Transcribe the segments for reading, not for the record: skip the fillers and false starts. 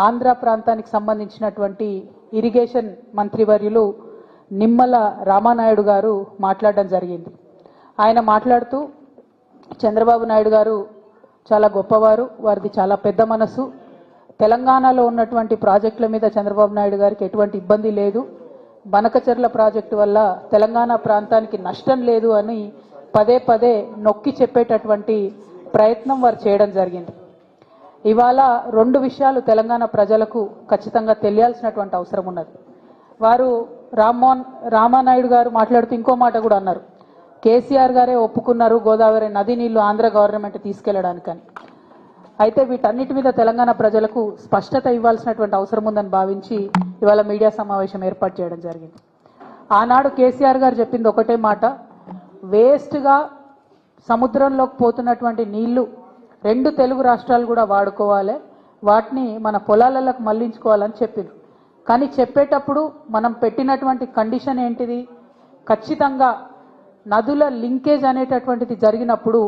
ఆంధ్ర ప్రాంతానికి సంబంధించినటువంటి ఇరిగేషన్ మంత్రివర్యులు నిమ్మల రామానాయుడు గారు మాట్లాడడం జరిగింది. ఆయన మాట్లాడుతూ చంద్రబాబు నాయుడు గారు చాలా గొప్పవారు, వారిది చాలా పెద్ద మనసు, తెలంగాణలో ఉన్నటువంటి ప్రాజెక్టుల మీద చంద్రబాబు నాయుడు గారికి ఎటువంటి ఇబ్బంది లేదు, బనకచెర్ల ప్రాజెక్టు వల్ల తెలంగాణ ప్రాంతానికి నష్టం లేదు అని పదే పదే నొక్కి చెప్పేటటువంటి ప్రయత్నం వారు చేయడం జరిగింది. ఇవాళ రెండు విషయాలు తెలంగాణ ప్రజలకు ఖచ్చితంగా తెలియాల్సినటువంటి అవసరం ఉన్నది. వారు రామానాయుడు గారు మాట్లాడుతూ ఇంకో మాట కూడా అన్నారు, కేసీఆర్ గారే ఒప్పుకున్నారు గోదావరి నది నీళ్లు ఆంధ్ర గవర్నమెంట్ తీసుకెళ్లడానికని. అయితే వీటన్నిటి మీద తెలంగాణ ప్రజలకు స్పష్టత ఇవ్వాల్సినటువంటి అవసరం ఉందని భావించి ఇవాళ మీడియా సమావేశం ఏర్పాటు చేయడం జరిగింది. ఆనాడు కేసీఆర్ గారు చెప్పింది ఒకటే మాట, వేస్ట్గా సముద్రంలోకి పోతున్నటువంటి నీళ్లు రెండు తెలుగు రాష్ట్రాలు కూడా వాడుకోవాలి, వాటిని మన పొలాలకు మళ్లించుకోవాలని చెప్పింది. కానీ చెప్పేటప్పుడు మనం పెట్టినటువంటి కండిషన్ ఏంటిది, ఖచ్చితంగా నదుల లింకేజ్ అనేటటువంటిది జరిగినప్పుడు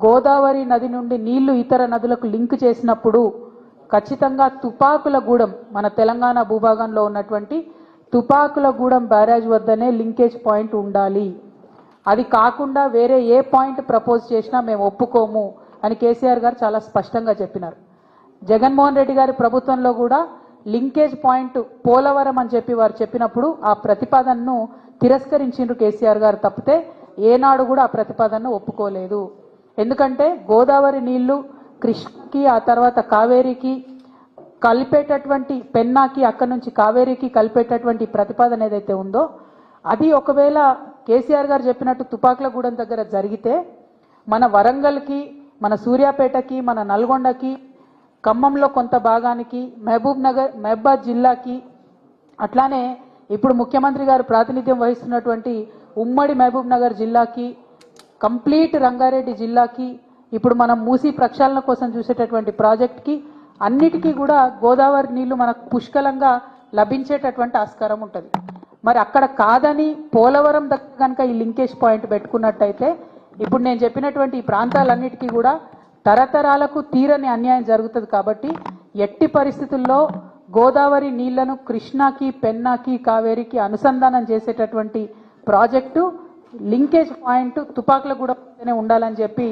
గోదావరి నది నుండి నీళ్లు ఇతర నదులకు లింక్ చేసినప్పుడు ఖచ్చితంగా తుపాకులగూడెం మన తెలంగాణ భూభాగంలో ఉన్నటువంటి తుపాకులగూడెం బ్యారేజ్ వద్దనే లింకేజ్ పాయింట్ ఉండాలి, అది కాకుండా వేరే ఏ పాయింట్ ప్రపోజ్ చేసినా మేము ఒప్పుకోము అని కేసీఆర్ గారు చాలా స్పష్టంగా చెప్పినారు. జగన్మోహన్ రెడ్డి గారి ప్రభుత్వంలో కూడా లింకేజ్ పాయింట్ పోలవరం అని చెప్పి వారు చెప్పినప్పుడు ఆ ప్రతిపాదనను తిరస్కరించిండ్రు కేసీఆర్ గారు తప్పితే ఏనాడు కూడా ఆ ప్రతిపాదనను ఒప్పుకోలేదు. ఎందుకంటే గోదావరి నీళ్లు కృష్ణకి ఆ తర్వాత కావేరికి కలిపేటటువంటి పెన్నాకి అక్కడి నుంచి కావేరికి కలిపేటటువంటి ప్రతిపాదన ఏదైతే ఉందో అది ఒకవేళ కేసీఆర్ గారు చెప్పినట్టు తుపాకులగూడెం దగ్గర జరిగితే మన వరంగల్కి, మన సూర్యాపేటకి, మన నల్గొండకి, ఖమ్మంలో కొంత భాగానికి, మహబూబాద్ జిల్లాకి, అట్లానే ఇప్పుడు ముఖ్యమంత్రి గారు ప్రాతినిధ్యం వహిస్తున్నటువంటి ఉమ్మడి మహబూబ్ నగర్ జిల్లాకి, కంప్లీట్ రంగారెడ్డి జిల్లాకి, ఇప్పుడు మనం మూసీ ప్రక్షాళన కోసం చూసేటటువంటి ప్రాజెక్ట్కి అన్నిటికీ కూడా గోదావరి నీళ్లు మనకు పుష్కలంగా లభించేటటువంటి ఆస్కారం ఉంటుంది. మరి అక్కడ కాదని పోలవరం దగ్గర కనుక ఈ లింకేజ్ పాయింట్ పెట్టుకున్నట్టయితే ఇప్పుడు నేను చెప్పినటువంటి ఈ ప్రాంతాలన్నిటికీ కూడా తరతరాలకు తీరని అన్యాయం జరుగుతుంది. కాబట్టి ఎట్టి పరిస్థితుల్లో గోదావరి నీళ్లను కృష్ణాకి, పెన్నాకి, కావేరికి అనుసంధానం చేసేటటువంటి ప్రాజెక్టు లింకేజ్ పాయింట్ తుపాకులగూడెంలోనే ఉండాలని చెప్పి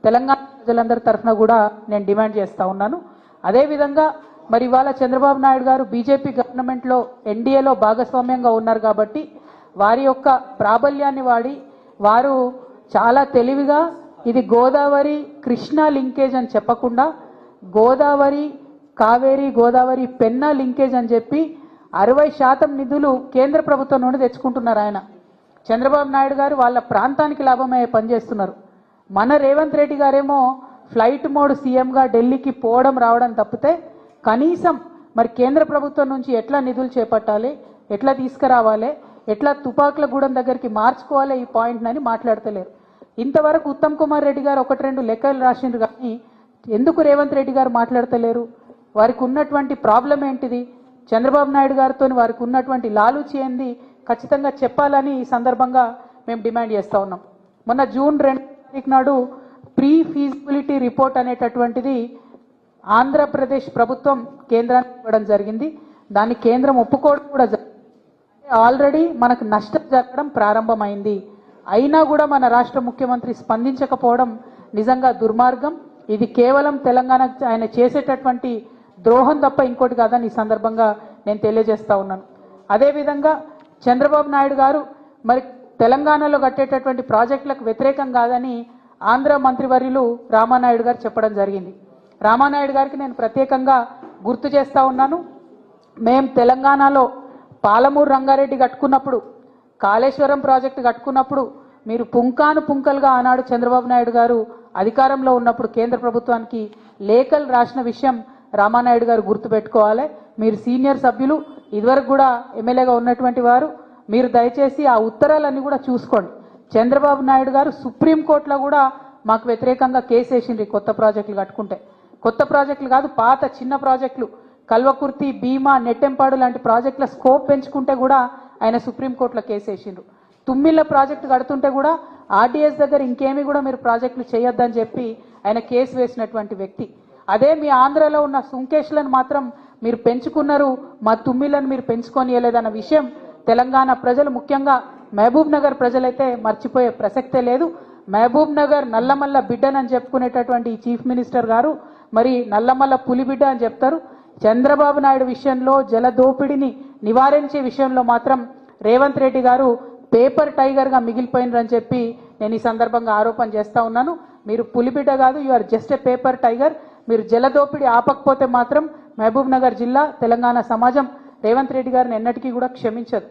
తెలంగాణ ప్రజలందరి తరఫున కూడా నేను డిమాండ్ చేస్తా ఉన్నాను. అదేవిధంగా మరి ఇవాళ చంద్రబాబు నాయుడు గారు బీజేపీ గవర్నమెంట్లో ఎన్డీఏలో భాగస్వామ్యంగా ఉన్నారు కాబట్టి వారి యొక్క ప్రాబల్యాన్ని వాడి వారు చాలా తెలివిగా ఇది గోదావరి కృష్ణా లింకేజ్ అని చెప్పకుండా గోదావరి కావేరి, గోదావరి పెన్నా లింకేజ్ అని చెప్పి 60% నిధులు కేంద్ర ప్రభుత్వం నుండి తెచ్చుకుంటున్నారు. ఆయన చంద్రబాబు నాయుడు గారు వాళ్ళ ప్రాంతానికి లాభమయ్యే పనిచేస్తున్నారు. మన రేవంత్ రెడ్డి గారేమో ఫ్లైట్ మోడ్ సీఎంగా ఢిల్లీకి పోవడం రావడం తప్పితే కనీసం మరి కేంద్ర ప్రభుత్వం నుంచి ఎట్లా నిధులు చేపట్టాలి, ఎట్లా తీసుకురావాలి, ఎట్లా తుపాకులగూడెం దగ్గరికి మార్చుకోవాలి ఈ పాయింట్ అని మాట్లాడతలేరు. ఇంతవరకు ఉత్తమ్ కుమార్ రెడ్డి గారు 1-2 లెక్కలు రాసిండ్రు కానీ ఎందుకు రేవంత్ రెడ్డి గారు మాట్లాడతలేరు? వారికి ఉన్నటువంటి ప్రాబ్లం ఏంటిది, చంద్రబాబు నాయుడు గారితో వారికి ఉన్నటువంటి లాలూచి ఏంది ఖచ్చితంగా చెప్పాలని ఈ సందర్భంగా మేము డిమాండ్ చేస్తూ ఉన్నాం. మొన్న జూన్ 2 నాడు ప్రీ ఫీజిబిలిటీ రిపోర్ట్ అనేటటువంటిది ఆంధ్రప్రదేశ్ ప్రభుత్వం కేంద్రానికి ఇవ్వడం జరిగింది. దాన్ని కేంద్రం ఒప్పుకోవడం కూడా జరిగింది. ఆల్రెడీ మనకు నష్టం జరగడం ప్రారంభమైంది. అయినా కూడా మన రాష్ట్ర ముఖ్యమంత్రి స్పందించకపోవడం నిజంగా దుర్మార్గం. ఇది కేవలం తెలంగాణ ఆయన చేసేటటువంటి ద్రోహం తప్ప ఇంకోటి కాదని ఈ సందర్భంగా నేను తెలియజేస్తా ఉన్నాను. అదేవిధంగా చంద్రబాబు నాయుడు గారు మరి తెలంగాణలో కట్టేటటువంటి ప్రాజెక్టులకు వ్యతిరేకం కాదని ఆంధ్ర మంత్రివర్యులు రామానాయుడు గారు చెప్పడం జరిగింది. రామానాయుడు గారికి నేను ప్రత్యేకంగా గుర్తు చేస్తా ఉన్నాను, మేము తెలంగాణలో పాలమూరు రంగారెడ్డి కట్టుకున్నప్పుడు, కాళేశ్వరం ప్రాజెక్టు కట్టుకున్నప్పుడు మీరు పుంకానుపుంకలుగా ఆనాడు చంద్రబాబు నాయుడు గారు అధికారంలో ఉన్నప్పుడు కేంద్ర ప్రభుత్వానికి లేఖలు రాసిన విషయం రామానాయుడు గారు గుర్తుపెట్టుకోవాలి. మీరు సీనియర్ సభ్యులు, ఇదివరకు కూడా ఎమ్మెల్యేగా ఉన్నటువంటి వారు, మీరు దయచేసి ఆ ఉత్తరాలన్నీ కూడా చూసుకోండి. చంద్రబాబు నాయుడు గారు సుప్రీంకోర్టులో కూడా మాకు వ్యతిరేకంగా కేసు వేసిండ్రు. కొత్త ప్రాజెక్టులు కట్టుకుంటే, కొత్త ప్రాజెక్టులు కాదు పాత చిన్న ప్రాజెక్టులు కల్వకుర్తి, భీమా, నెట్టెంపాడు లాంటి ప్రాజెక్టుల స్కోప్ పెంచుకుంటే కూడా ఆయన సుప్రీంకోర్టులో కేసు వేసిండ్రు. తుమ్మిళ్ళ ప్రాజెక్టు కడుతుంటే కూడా ఆర్డీఎస్ దగ్గర ఇంకేమీ కూడా మీరు ప్రాజెక్టులు చేయొద్దని చెప్పి ఆయన కేసు వేసినటువంటి వ్యక్తి. అదే మీ ఆంధ్రలో ఉన్న సుంకేష్లను మాత్రం మీరు పెంచుకున్నారు, మా తుమ్మిలను మీరు పెంచుకోనియలేదన్న విషయం తెలంగాణ ప్రజలు, ముఖ్యంగా మహబూబ్ నగర్ ప్రజలైతే మర్చిపోయే ప్రసక్తే లేదు. మహబూబ్ నగర్ నల్లమల్ల బిడ్డనని చెప్పుకునేటటువంటి ఈ చీఫ్ మినిస్టర్ గారు మరి నల్లమల్ల పులిబిడ్డ అని చెప్తారు. చంద్రబాబు నాయుడు విషయంలో, జల దోపిడీని నివారించే విషయంలో మాత్రం రేవంత్ రెడ్డి గారు పేపర్ టైగర్గా మిగిలిపోయినరని చెప్పి నేను ఈ సందర్భంగా ఆరోపణ చేస్తా ఉన్నాను. మీరు పులిబిడ్డ కాదు, you are just a paper tiger. మీరు జల దోపిడీ ఆపకపోతే మాత్రం మహబూబ్ నగర్ జిల్లా, తెలంగాణ సమాజం రేవంత్ రెడ్డి గారిని ఎన్నటికీ కూడా క్షమించదు.